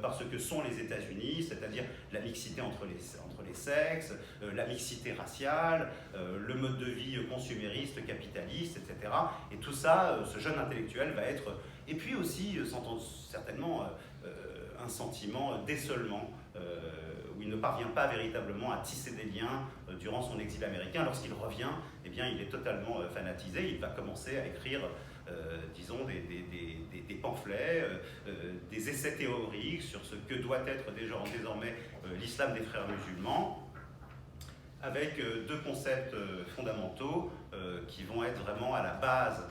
par ce que sont les États-Unis, c'est-à-dire la mixité entre les sexes, la mixité raciale, le mode de vie consumériste, capitaliste, etc. Et tout ça, ce jeune intellectuel va être... Et puis aussi, certainement, un sentiment d'éceulement, où il ne parvient pas véritablement à tisser des liens durant son exil américain. Lorsqu'il revient, eh bien, il est totalement fanatisé. Il va commencer à écrire, disons, des pamphlets, des essais théoriques sur ce que doit être désormais l'islam des frères musulmans, avec deux concepts fondamentaux qui vont être vraiment à la base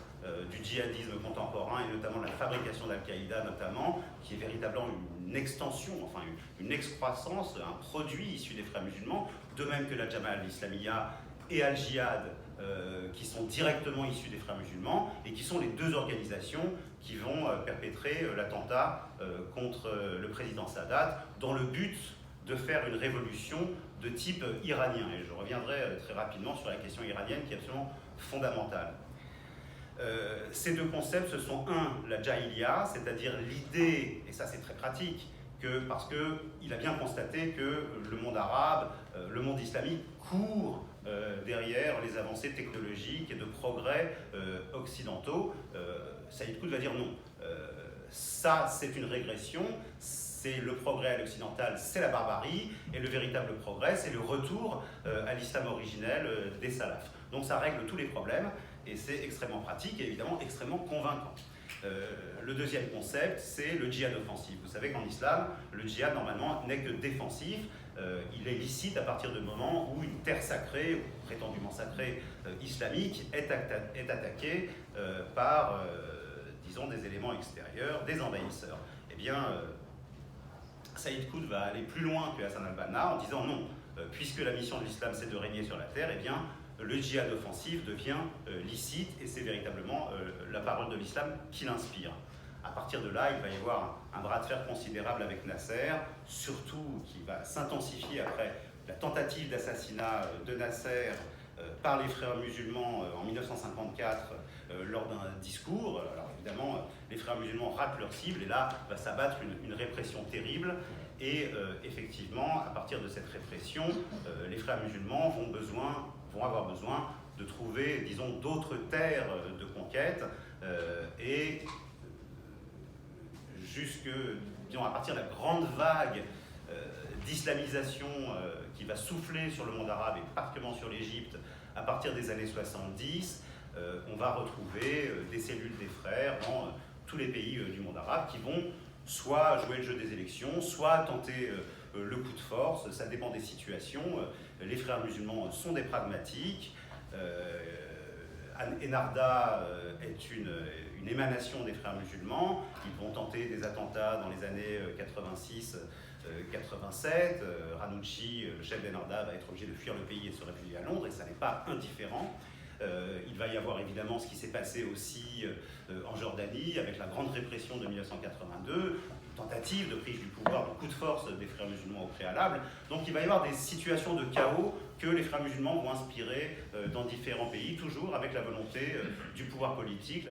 du djihadisme contemporain, et notamment de la fabrication d'Al-Qaïda notamment, qui est véritablement une extension, enfin une excroissance, un produit issu des frères musulmans, de même que la Jama'a al-Islamiyya et Al-Jihad, qui sont directement issus des frères musulmans, et qui sont les deux organisations qui vont perpétrer l'attentat contre le président Sadat, dans le but de faire une révolution de type iranien. Et je reviendrai très rapidement sur la question iranienne qui est absolument fondamentale. Ces deux concepts, ce sont la jahiliya, c'est-à-dire l'idée, et ça c'est très pratique, parce qu'il a bien constaté que le monde arabe, le monde islamique court derrière les avancées technologiques et de progrès occidentaux. Saïd Qutb va dire non. Ça c'est une régression, c'est le progrès à l'occidental, c'est la barbarie, et le véritable progrès, c'est le retour à l'islam originel des salafs. Donc ça règle tous les problèmes, et c'est extrêmement pratique et évidemment extrêmement convaincant. Le deuxième concept, c'est le djihad offensif. Vous savez qu'en islam, le djihad normalement n'est que défensif. Il est licite à partir du moment où une terre sacrée, ou prétendument sacrée, islamique, est attaquée par, disons, des éléments extérieurs, des envahisseurs. Eh bien, Saïd Qutb va aller plus loin que Hassan al-Banna en disant non, puisque la mission de l'islam c'est de régner sur la terre, eh bien le djihad offensif devient licite, et c'est véritablement la parole de l'islam qui l'inspire. À partir de là, il va y avoir un bras de fer considérable avec Nasser, surtout qui va s'intensifier après la tentative d'assassinat de Nasser par les frères musulmans en 1954 lors d'un discours. Alors évidemment, les frères musulmans ratent leur cible, et là va s'abattre une répression terrible. Et effectivement, à partir de cette répression, les frères musulmans vont avoir besoin de trouver, disons, d'autres terres de conquête, et disons, à partir de la grande vague d'islamisation qui va souffler sur le monde arabe et particulièrement sur l'Égypte à partir des années 70, on va retrouver des cellules des frères dans tous les pays du monde arabe qui vont soit jouer le jeu des élections, soit tenter le coup de force, ça dépend des situations. Les frères musulmans sont des pragmatiques. Enarda est une émanation des frères musulmans. Ils vont tenter des attentats dans les années 86-87. Ranucci, le chef d'Enarda, va être obligé de fuir le pays et de se réfugier à Londres, et ça n'est pas indifférent. Il va y avoir évidemment ce qui s'est passé aussi en Jordanie avec la grande répression de 1982, tentative de prise du pouvoir, de coup de force des frères musulmans au préalable. Donc il va y avoir des situations de chaos que les frères musulmans vont inspirer dans différents pays, toujours avec la volonté du pouvoir politique.